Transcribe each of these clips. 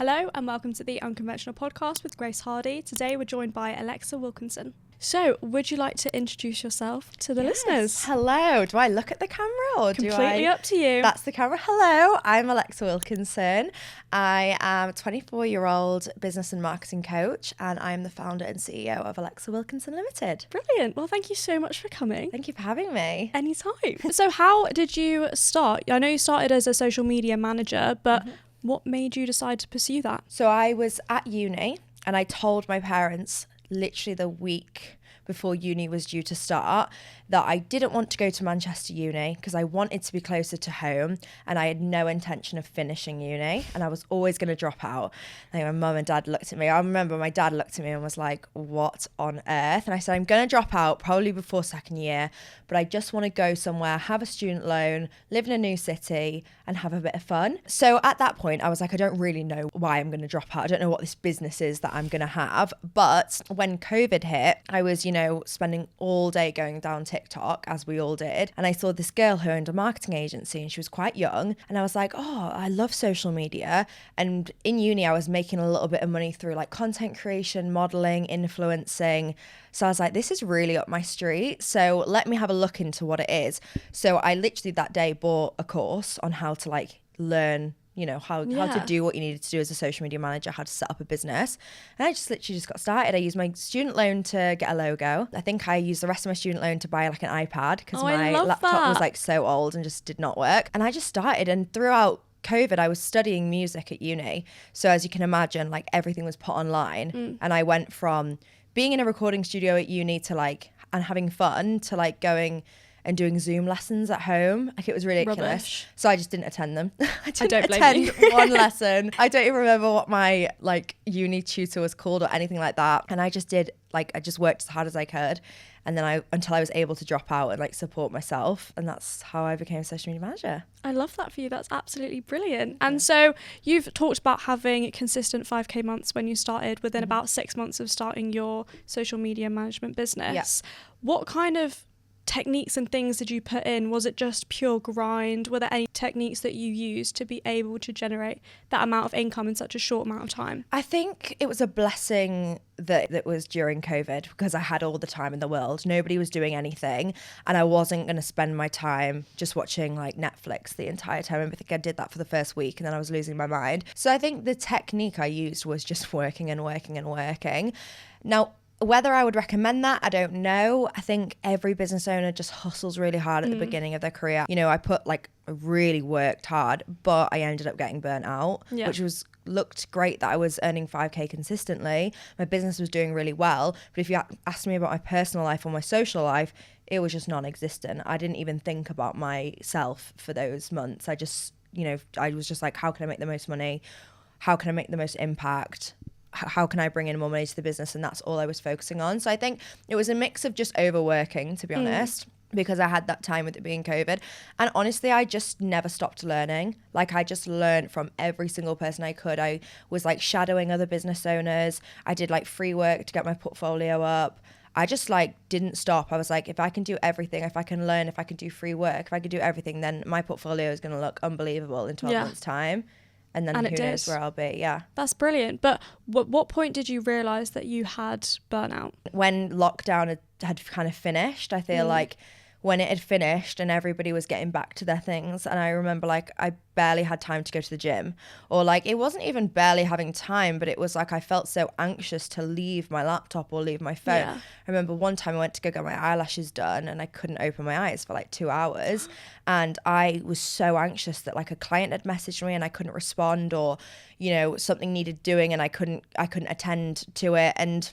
Hello and welcome to the Unconventional Podcast with Grace Hardy. Today we're joined by Alexa Wilkinson. So, would you like to introduce yourself to the listeners? Hello. Do I look at the camera or Completely up to you. That's the camera. Hello. I'm Alexa Wilkinson. I am a 24-year-old business and marketing coach, and I'm the founder and CEO of Alexa Wilkinson Limited. Brilliant. Well, thank you so much for coming. Thank you for having me. Anytime. So, how did you start? I know you started as a social media manager, but what made you decide to pursue that? So I was at uni and I told my parents literally the week before uni was due to start that I didn't want to go to Manchester uni because I wanted to be closer to home and I had no intention of finishing uni and I was always going to drop out. Like my mum and dad looked at me. I remember my dad looked at me and was like, what on earth? And I said, I'm going to drop out probably before second year, but I just want to go somewhere, have a student loan, live in a new city and have a bit of fun. So at that point, I was like, I don't really know why I'm going to drop out. I don't know what this business is that I'm going to have. But when COVID hit, I was, spending all day going down TikTok, as we all did. And I saw this girl who owned a marketing agency and she was quite young. And I was like, oh, I love social media. And in uni, I was making a little bit of money through like content creation, modeling, influencing. So I was like, this is really up my street. So let me have a look into what it is. So I literally that day bought a course on how to like learn how to do what you needed to do as a social media manager, how to set up a business. And I just literally got started. I used my student loan to get a logo. I think I used the rest of my student loan to buy like an iPad because my laptop was like so old and just did not work. And I just started, and throughout COVID, I was studying music at uni. So as you can imagine, like everything was put online. And I went from being in a recording studio at uni to and having fun to like going and doing Zoom lessons at home. Like it was ridiculous. Rubbish. So I just didn't attend them. I don't attend one lesson. I don't even remember what my like uni tutor was called or anything like that. And I just did I just worked as hard as I could. And then until I was able to drop out and like support myself. And that's how I became a social media manager. I love that for you. That's absolutely brilliant. And so you've talked about having consistent 5K months when you started within about 6 months of starting your social media management business. Yeah. What kind of techniques and things did you put in? Was it just pure grind? Were there any techniques that you used to be able to generate that amount of income in such a short amount of time? I think it was a blessing that it was during COVID because I had all the time in the world. Nobody was doing anything and I wasn't going to spend my time just watching like Netflix the entire time. I think I did that for the first week and then I was losing my mind. So I think the technique I used was just working and working and working. Now, whether I would recommend that, I don't know. I think every business owner just hustles really hard at the beginning of their career. I really worked hard, but I ended up getting burnt out, which looked great that I was earning 5K consistently. My business was doing really well. But if you asked me about my personal life or my social life, it was just non-existent. I didn't even think about myself for those months. I just, I was just like, how can I make the most money? How can I make the most impact? How can I bring in more money to the business? And that's all I was focusing on. So I think it was a mix of just overworking, to be honest, because I had that time with it being COVID. And honestly, I just never stopped learning. Like I just learned from every single person I could. I was like shadowing other business owners. I did like free work to get my portfolio up. I just didn't stop. I was like, if I can do everything, if I can learn, if I can do free work, if I can do everything, then my portfolio is going to look unbelievable in 12 months time. And then who knows where I'll be, yeah. That's brilliant. But what point did you realise that you had burnout? When lockdown had kind of finished, I feel like when it had finished and everybody was getting back to their things, and I remember I barely had time to go to the gym, or it wasn't even barely having time, but it was I felt so anxious to leave my laptop or leave my phone. Yeah. I remember one time I went to go get my eyelashes done and I couldn't open my eyes for 2 hours, and I was so anxious that a client had messaged me and I couldn't respond, or something needed doing and I couldn't attend to it. And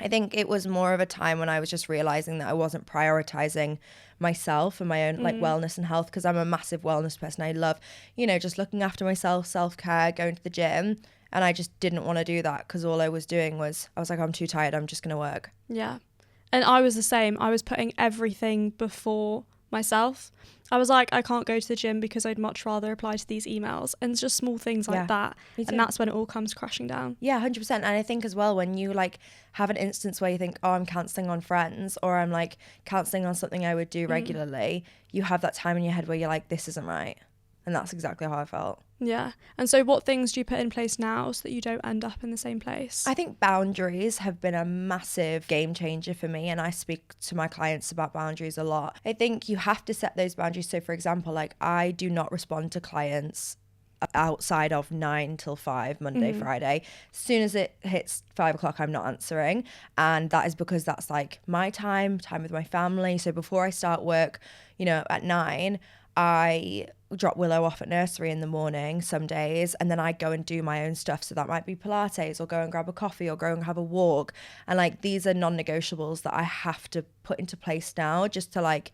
I think it was more of a time when I was just realizing that I wasn't prioritizing myself and my own wellness and health, because I'm a massive wellness person. I love, just looking after myself, self-care, going to the gym. And I just didn't want to do that because all I was doing was, I was like, I'm too tired. I'm just going to work. Yeah. And I was the same. I was putting everything before myself. I was like, I can't go to the gym because I'd much rather reply to these emails, and it's just small things like that, and that's when it all comes crashing down. 100%. And I think as well, when you have an instance where you think, oh, I'm cancelling on friends, or I'm cancelling on something I would do regularly, you have that time in your head where you're like, this isn't right. And that's exactly how I felt. Yeah. And so what things do you put in place now so that you don't end up in the same place? I think boundaries have been a massive game changer for me, and I speak to my clients about boundaries a lot. I think you have to set those boundaries. So for example, like I do not respond to clients outside of 9 till 5 Monday, Friday. As soon as it hits 5 o'clock, I'm not answering. And that is because that's like my time with my family. So before I start work, you know, at 9, I drop Willow off at nursery in the morning some days, and then I go and do my own stuff. So that might be Pilates, or go and grab a coffee, or go and have a walk. And like, these are non-negotiables that I have to put into place now, just to like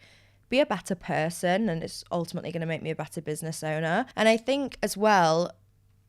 be a better person, and it's ultimately going to make me a better business owner. And I think as well,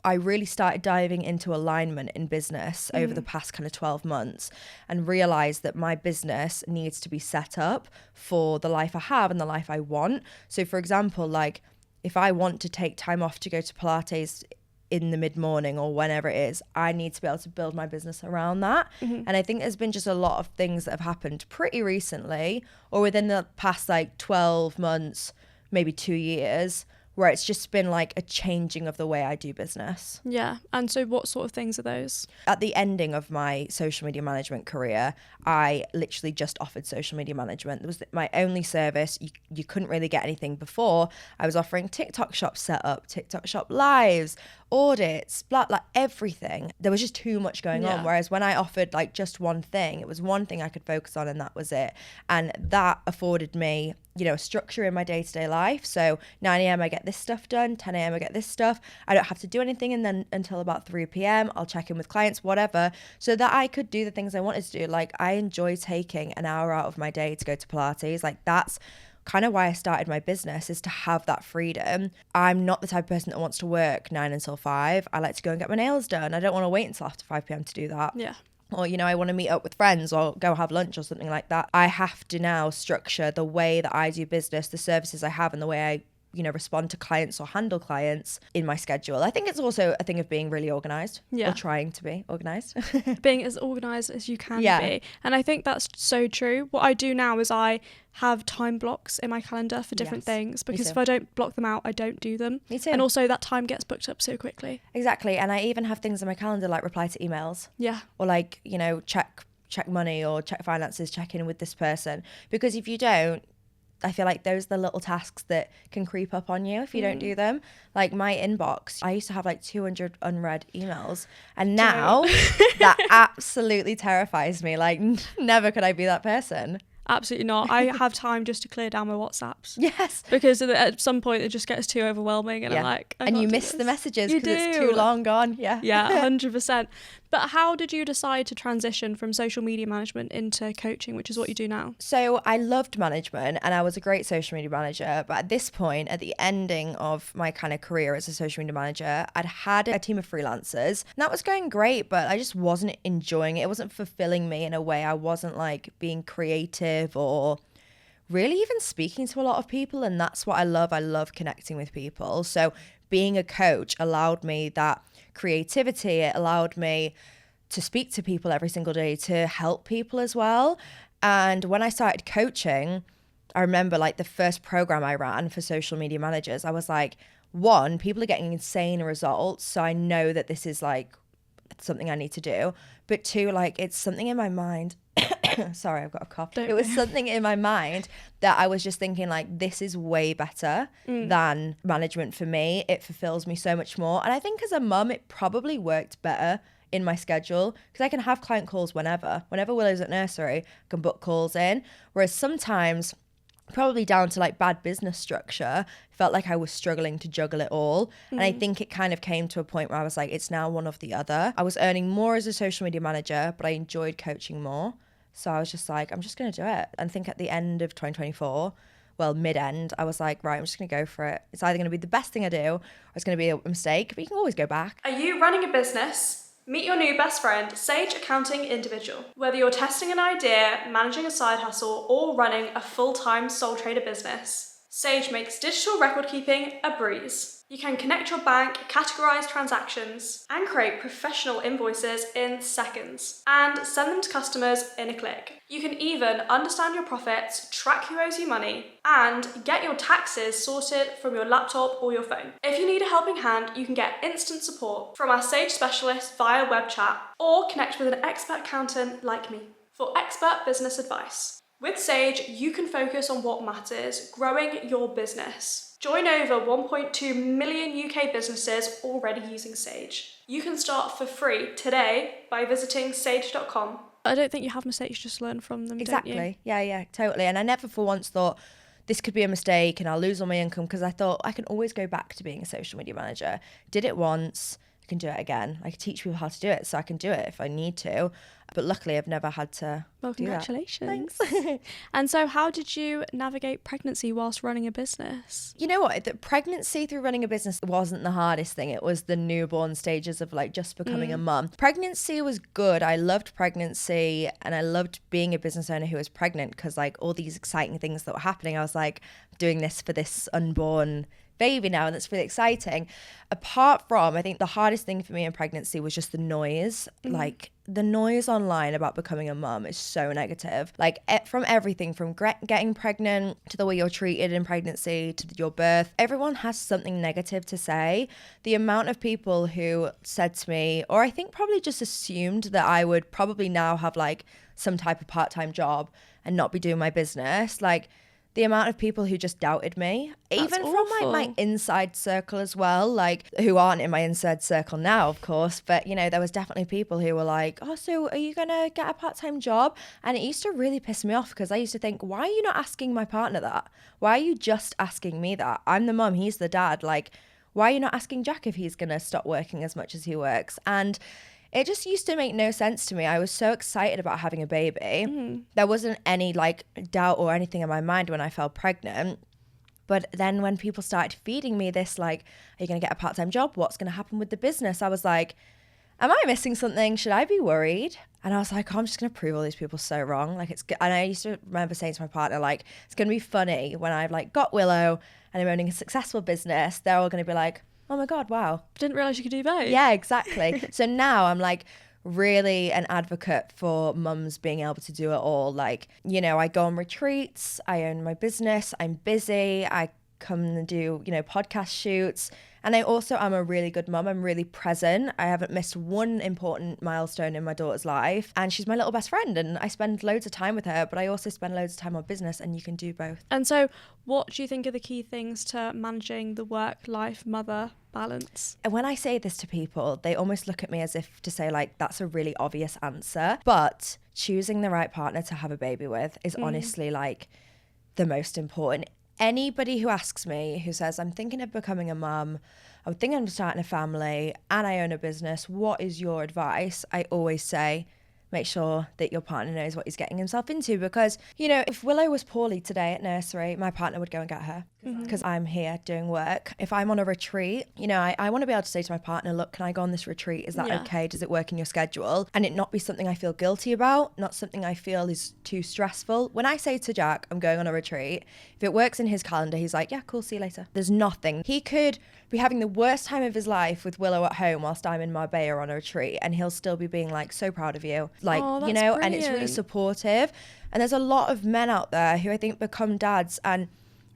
I really started diving into alignment in business over the past kind of 12 months, and realized that my business needs to be set up for the life I have and the life I want. So for example, like if I want to take time off to go to Pilates in the mid-morning or whenever it is, I need to be able to build my business around that. And I think there's been just a lot of things that have happened pretty recently, or within the past like 12 months, maybe 2 years, where it's just been like a changing of the way I do business. Yeah. And so what sort of things are those? At the ending of my social media management career, I literally just offered social media management. It was my only service. You couldn't really get anything before. I was offering TikTok shop setup, TikTok shop lives, audits, like everything. There was just too much going on. Whereas when I offered like just one thing, it was one thing I could focus on, and that was it. And that afforded me, you know, a structure in my day-to-day life. So 9 a.m. I get this stuff done, 10 a.m. I get this stuff. I don't have to do anything, and then until about 3 p.m. I'll check in with clients, whatever, so that I could do the things I wanted to do. Like, I enjoy taking an hour out of my day to go to Pilates. Like, that's kind of why I started my business, is to have that freedom. I'm not the type of person that wants to work 9 until 5. I like to go and get my nails done. I don't want to wait until after 5 p.m. to do that. Yeah. Or, you know, I want to meet up with friends or go have lunch or something like that. I have to now structure the way that I do business, the services I have, and the way I, you know, respond to clients or handle clients in my schedule. I think it's also a thing of being really organised, or trying to be organised. Being as organised as you can be. And I think that's so true. What I do now is I have time blocks in my calendar for different things, because if I don't block them out, I don't do them. Me too. And also that time gets booked up so quickly. Exactly. And I even have things in my calendar like reply to emails. Yeah. Or like, you know, check money or check finances, check in with this person. Because if you don't, I feel like those are the little tasks that can creep up on you if you don't do them. Like my inbox, I used to have like 200 unread emails, and now that absolutely terrifies me. Like, never could I be that person. Absolutely not. I have time just to clear down my WhatsApps. Yes. Because at some point it just gets too overwhelming, and I'm like, and you miss the messages because it's too long gone. Yeah. Yeah, 100%. But how did you decide to transition from social media management into coaching, which is what you do now? So I loved management, and I was a great social media manager. But at this point, at the ending of my kind of career as a social media manager, I'd had a team of freelancers, and that was going great, but I just wasn't enjoying it. It wasn't fulfilling me in a way. I wasn't like being creative or really even speaking to a lot of people. And that's what I love. I love connecting with people. So being a coach allowed me that creativity. It allowed me to speak to people every single day, to help people as well. And when I started coaching, I remember like the first program I ran for social media managers, I was like, one, people are getting insane results, so I know that this is like something I need to do. But two, like, it's something in my mind. Sorry, I've got a cough. It was something in my mind that I was just thinking like, this is way better than management for me. It fulfills me so much more. And I think as a mum, it probably worked better in my schedule, because I can have client calls whenever Willow's at nursery, I can book calls in. Whereas sometimes, probably down to like bad business structure, felt like I was struggling to juggle it all. And I think it kind of came to a point where I was like, it's now one or the other. I was earning more as a social media manager, but I enjoyed coaching more. So I was just like, I'm just going to do it. And I think at the end of 2024, well, mid-end, I was like, right, I'm just going to go for it. It's either going to be the best thing I do, or it's going to be a mistake, but you can always go back. Are you running a business? Meet your new best friend, Sage Accounting Individual. Whether you're testing an idea, managing a side hustle, or running a full-time sole trader business, Sage makes digital record keeping a breeze. You can connect your bank, categorize transactions, and create professional invoices in seconds, and send them to customers in a click. You can even understand your profits, track who owes you money, and get your taxes sorted from your laptop or your phone. If you need a helping hand, you can get instant support from our Sage specialist via web chat, or connect with an expert accountant like me for expert business advice. With Sage, you can focus on what matters, growing your business. Join over 1.2 million UK businesses already using Sage. You can start for free today by visiting sage.com. I don't think you have mistakes, just learn from them, Exactly. don't you? Yeah, totally. And I never for once thought this could be a mistake and I'll lose all my income, because I thought I can always go back to being a social media manager. Did it once, I can do it again. I can teach people how to do it, so I can do it if I need to. But luckily, I've never had to. Well, do that. congratulations. Thanks. And so how did you navigate pregnancy whilst running a business? You know what? The pregnancy through running a business wasn't the hardest thing. It was the newborn stages of like just becoming a mum. Pregnancy was good. I loved pregnancy and I loved being a business owner who was pregnant, because like all these exciting things that were happening, I was like doing this for this unborn baby now, and that's really exciting. Apart from, I think the hardest thing for me in pregnancy was just the noise. Like the noise online about becoming a mum is so negative. Like from everything from getting pregnant to the way you're treated in pregnancy to your birth, everyone has something negative to say. The amount of people who said to me, or I think probably just assumed that I would probably now have like some type of part-time job and not be doing my business, like the amount of people who just doubted me, That's even awful. from like my inside circle as well, like who aren't in my inside circle now, of course. But, you know, there was definitely people who were like, oh, so are you going to get a part-time job? And it used to really piss me off, because I used to think, why are you not asking my partner that? Why are you just asking me that? I'm the mum, he's the dad. Like, why are you not asking Jack if he's going to stop working as much as he works? And it just used to make no sense to me. I was so excited about having a baby. There wasn't any like doubt or anything in my mind when I fell pregnant. But then when people started feeding me this, like, are you going to get a part-time job? What's going to happen with the business? I was like, am I missing something? Should I be worried? And I was like, oh, I'm just going to prove all these people so wrong. Like, it's good. And I used to remember saying to my partner, like, it's going to be funny when I've like got Willow and I'm owning a successful business. They're all going to be like, oh my God, wow. Didn't realise you could do both. Yeah, exactly. So now I'm like really an advocate for mums being able to do it all. Like, you know, I go on retreats, I own my business, I'm busy, I come and do, you know, podcast shoots. And I also am a really good mum. I'm really present. I haven't missed one important milestone in my daughter's life. And she's my little best friend. And I spend loads of time with her, but I also spend loads of time on business, and you can do both. And so what do you think are the key things to managing the work-life mother balance? And when I say this to people, they almost look at me as if to say, like, that's a really obvious answer. But choosing the right partner to have a baby with is honestly like the most important. Anybody who asks me, who says, I'm thinking of becoming a mum, I'm thinking of starting a family, and I own a business, what is your advice? I always say, make sure that your partner knows what he's getting himself into, because, you know, if Willow was poorly today at nursery, my partner would go and get her, because I'm here doing work. If I'm on a retreat, you know, I want to be able to say to my partner, look, can I go on this retreat? Is that okay? Does it work in your schedule? And it not be something I feel guilty about, not something I feel is too stressful. When I say to Jack, I'm going on a retreat, if it works in his calendar, he's like, yeah, cool, see you later. There's nothing. He could be having the worst time of his life with Willow at home whilst I'm in Marbella on a retreat, and he'll still be being like, so proud of you. Like, you know, brilliant. And it's really supportive. And there's a lot of men out there who I think become dads and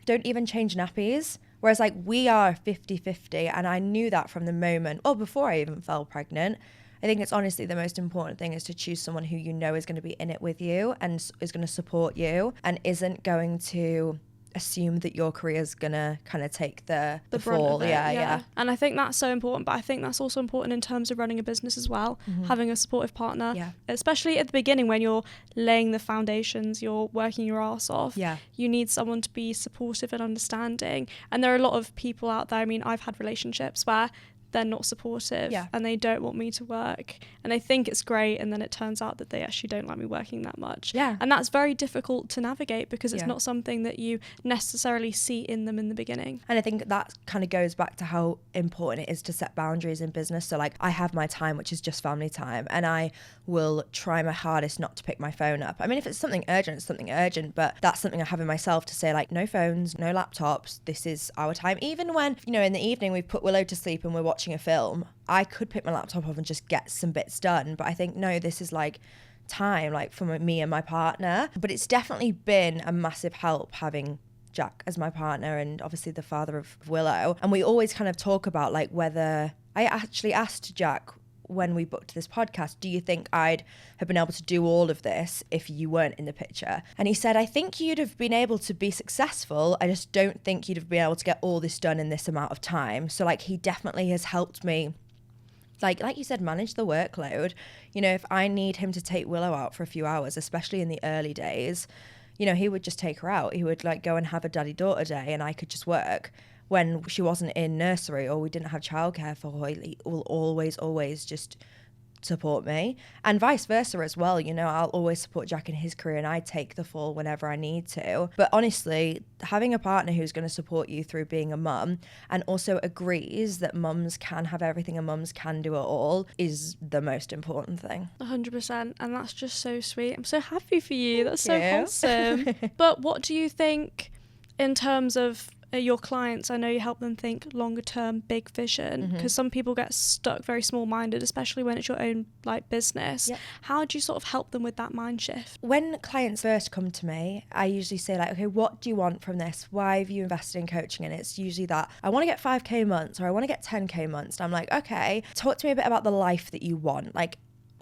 don't even change nappies. Whereas like we are 50-50, and I knew that from the moment, before I even fell pregnant. I think it's honestly the most important thing is to choose someone who you know is going to be in it with you and is going to support you and isn't going to assume that your career is gonna kind of take the fall. Yeah. And I think that's so important, but I think that's also important in terms of running a business as well, having a supportive partner, especially at the beginning when you're laying the foundations, you're working your ass off. You need someone to be supportive and understanding. And there are a lot of people out there, I mean, I've had relationships where they're not supportive Yeah. and they don't want me to work and they think it's great, and then it turns out that they actually don't like me working that much. Yeah. And that's very difficult to navigate because it's Yeah. not something that you necessarily see in them in the beginning. And I think that kind of goes back to how important it is to set boundaries in business. So like I have my time, which is just family time, and I will try my hardest not to pick my phone up. I mean, if it's something urgent, it's something urgent, but that's something I have in myself to say like, no phones, no laptops, this is our time. Even when, you know, in the evening we've put Willow to sleep and we're watching a film, I could pick my laptop up and just get some bits done. But I think, no, this is like time like for me and my partner. But it's definitely been a massive help having Jack as my partner and obviously the father of Willow. And we always kind of talk about like whether, I actually asked Jack when we booked this podcast, do you think I'd have been able to do all of this if you weren't in the picture? And he said, I think you'd have been able to be successful. I just don't think you'd have been able to get all this done in this amount of time. So like he definitely has helped me, like you said, manage the workload. You know, if I need him to take Willow out for a few hours, especially in the early days, you know, he would just take her out. He would like go and have a daddy-daughter day and I could just work. When she wasn't in nursery or we didn't have childcare for her, he will always just support me. And vice versa as well. You know, I'll always support Jack in his career and I take the fall whenever I need to. But honestly, having a partner who's going to support you through being a mum and also agrees that mums can have everything and mums can do it all is the most important thing. 100%. And that's just so sweet. I'm so happy for you. That's so Thank you. wholesome. But what do you think in terms of your clients? I know you help them think longer term, big vision, because some people get stuck very small minded, especially when it's your own like business. Yep. How do you sort of help them with that mind shift? When clients first come to me, I usually say like, okay, what do you want from this? Why have you invested in coaching? And it's usually that I want to get 5k months or I want to get 10k months. And I'm like, okay, talk to me a bit about the life that you want. Like,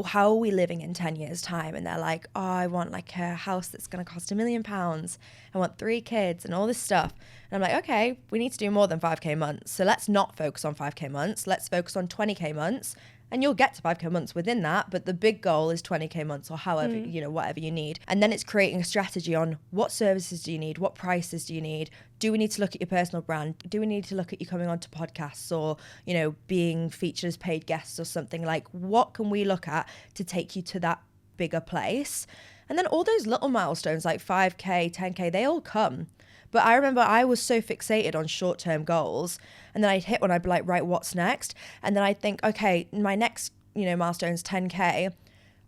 how are we living in 10 years time? And they're like, oh, I want like a house that's going to cost £1 million. I want 3 kids and all this stuff. And I'm like, okay, we need to do more than 5k months. So let's not focus on 5k months. Let's focus on 20k months. And you'll get to 5k months within that, but the big goal is 20k months or however, you know, whatever you need. And then it's creating a strategy on what services do you need? What prices do you need? Do we need to look at your personal brand? Do we need to look at you coming onto podcasts or, you know, being featured as paid guests or something? Like, what can we look at to take you to that bigger place? And then all those little milestones like 5k, 10k, they all come. But I remember I was so fixated on short-term goals, and then I'd hit one, I'd be like, right, what's next? And then I'd think, okay, my next, you know, milestone is 10k.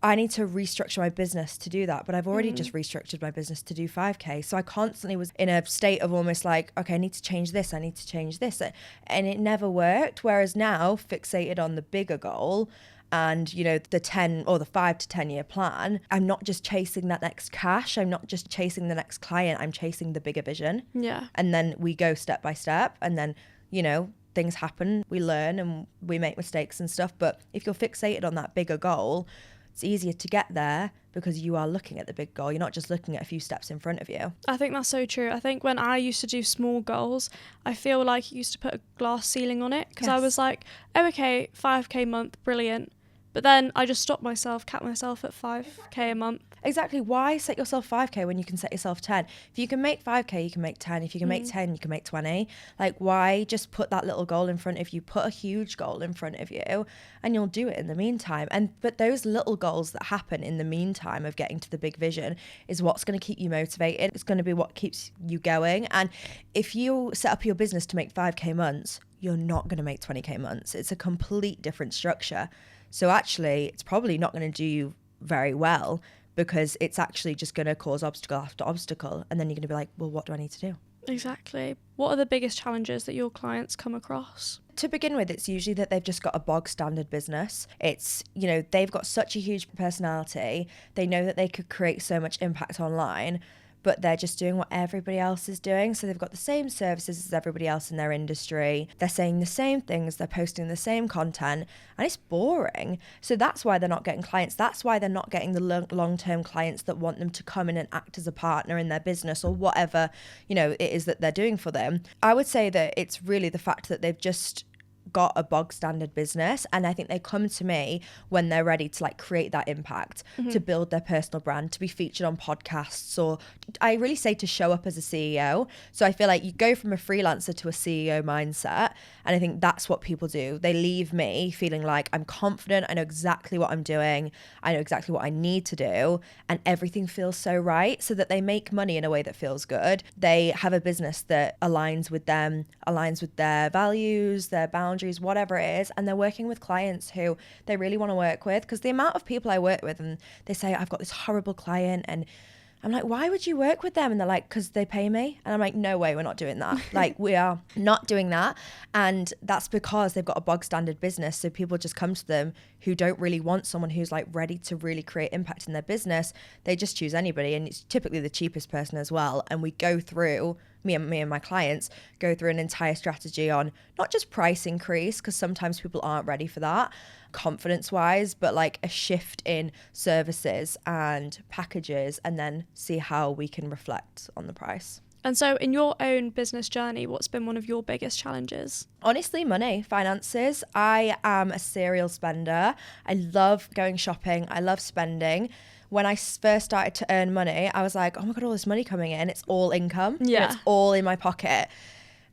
I need to restructure my business to do that. But I've already just restructured my business to do 5k. So I constantly was in a state of almost like, okay, I need to change this. I need to change this. And it never worked. Whereas now, fixated on the bigger goal, and, you know, the 10 or the 5 to 10 year plan, I'm not just chasing that next cash. I'm not just chasing the next client. I'm chasing the bigger vision. Yeah. And then we go step by step. And then, you know, things happen. We learn and we make mistakes and stuff. But if you're fixated on that bigger goal, it's easier to get there because you are looking at the big goal. You're not just looking at a few steps in front of you. I think that's so true. I think when I used to do small goals, I feel like you used to put a glass ceiling on it because I was like, oh, okay, 5k month, brilliant. But then I just stopped myself, capped myself at 5k a month. Exactly. Why set yourself 5k when you can set yourself 10? If you can make 5k, you can make 10. If you can make 10, you can make 20. Like, why just put that little goal in front of you? Put a huge goal in front of you and you'll do it in the meantime. But those little goals that happen in the meantime of getting to the big vision is what's going to keep you motivated. It's going to be what keeps you going. And if you set up your business to make 5k months, you're not going to make 20k months. It's a complete different structure. So actually, it's probably not going to do you very well because it's actually just going to cause obstacle after obstacle. And then you're going to be like, well, what do I need to do? Exactly. What are the biggest challenges that your clients come across? To begin with, it's usually that they've just got a bog standard business. It's, you know, they've got such a huge personality. They know that they could create so much impact online, but they're just doing what everybody else is doing. So they've got the same services as everybody else in their industry. They're saying the same things. They're posting the same content, and it's boring. So that's why they're not getting clients. That's why they're not getting the long-term clients that want them to come in and act as a partner in their business or whatever, you know, it is that they're doing for them. I would say that it's really the fact that they've just got a bog standard business, and I think they come to me when they're ready to like create that impact, to build their personal brand, to be featured on podcasts, or I really say to show up as a CEO. So I feel like you go from a freelancer to a CEO mindset, and I think that's what people do. They leave me feeling like I'm confident, I know exactly what I'm doing, I know exactly what I need to do, and everything feels so right, so that they make money in a way that feels good. They have a business that aligns with them, aligns with their values, their boundaries, whatever it is, and they're working with clients who they really want to work with. Because the amount of people I work with, and they say, I've got this horrible client, and I'm like, why would you work with them? And they're like, because they pay me. And I'm like, no way, we're not doing that. Like, we are not doing that. And that's because they've got a bog standard business. So people just come to them who don't really want someone who's like ready to really create impact in their business. They just choose anybody, and it's typically the cheapest person as well. And we go through, me and my clients go through an entire strategy on not just price increase, because sometimes people aren't ready for that confidence wise, but like a shift in services and packages, and then see how we can reflect on the price. And so in your own business journey, what's been one of your biggest challenges? Honestly, money, finances. I am a serial spender. I love going shopping. I love spending. When I first started to earn money, I was like, oh my God, all this money coming in. It's all income. Yeah. It's all in my pocket.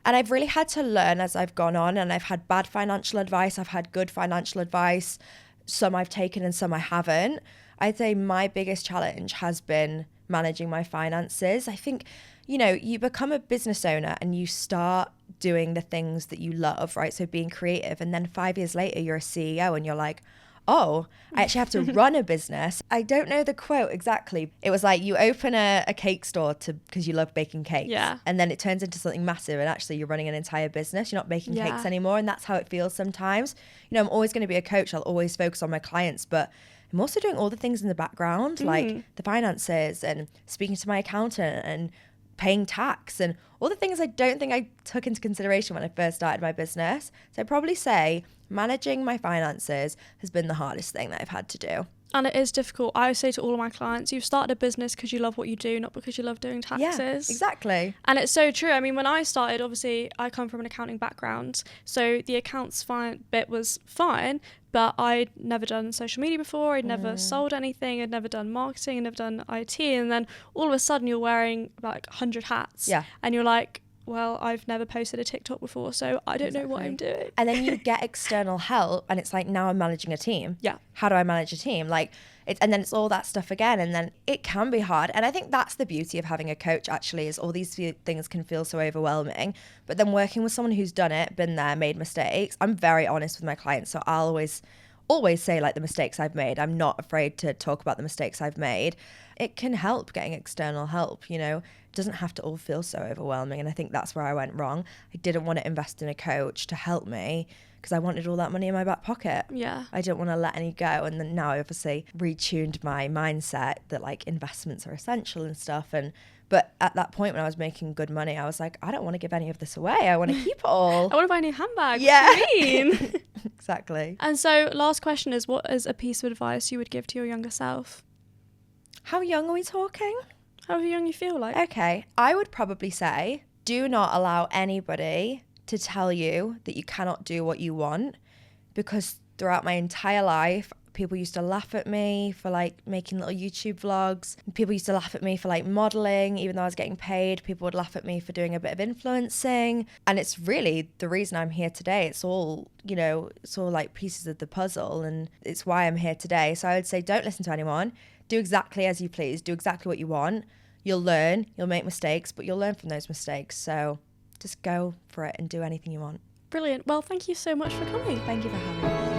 And I've really had to learn as I've gone on, and I've had bad financial advice. I've had good financial advice. Some I've taken and some I haven't. I'd say my biggest challenge has been managing my finances. I think, you know, you become a business owner and you start doing the things that you love, right? So being creative. And then 5 years later, you're a CEO and you're like, oh, I actually have to run a business. I don't know the quote exactly. It was like you open a cake store because you love baking cakes. Yeah. And then it turns into something massive, and actually you're running an entire business. You're not baking cakes anymore. And that's how it feels sometimes. You know, I'm always going to be a coach. I'll always focus on my clients, but I'm also doing all the things in the background, like the finances and speaking to my accountant and paying tax and all the things I don't think I took into consideration when I first started my business. So I'd probably say managing my finances has been the hardest thing that I've had to do. And it is difficult. I say to all of my clients, you've started a business because you love what you do, not because you love doing taxes. Yeah, exactly. And it's so true. I mean, when I started, obviously, I come from an accounting background. So the accounts bit was fine, but I'd never done social media before. I'd never sold anything. I'd never done marketing. I'd never done IT. And then all of a sudden you're wearing like 100 hats. Yeah. And you're like, well, I've never posted a TikTok before, so I don't know what I'm doing. And then you get external help, and it's like, now I'm managing a team. Yeah. How do I manage a team? Like, and then it's all that stuff again, and then it can be hard. And I think that's the beauty of having a coach, actually, is all these things can feel so overwhelming. But then working with someone who's done it, been there, made mistakes, I'm very honest with my clients. So I'll always say like the mistakes I've made. I'm not afraid to talk about the mistakes I've made. It can help getting external help, you know. It doesn't have to all feel so overwhelming. And I think that's where I went wrong. I didn't want to invest in a coach to help me because I wanted all that money in my back pocket. Yeah. I didn't want to let any go. And then now I obviously retuned my mindset that like investments are essential and stuff. But at that point when I was making good money, I was like, I don't want to give any of this away. I want to keep it all. I want to buy a new handbag. Yeah. What do you mean? Exactly. And so last question is, what is a piece of advice you would give to your younger self? How young are we talking? However young you feel like. Okay. I would probably say, do not allow anybody to tell you that you cannot do what you want, because throughout my entire life, people used to laugh at me for like making little YouTube vlogs. People used to laugh at me for like modeling, even though I was getting paid. People would laugh at me for doing a bit of influencing. And it's really the reason I'm here today. It's all, you know, it's all like pieces of the puzzle, and it's why I'm here today. So I would say, don't listen to anyone. Do exactly as you please. Do exactly what you want. You'll learn, you'll make mistakes, but you'll learn from those mistakes. So just go for it and do anything you want. Brilliant. Well, thank you so much for coming. Thank you for having me.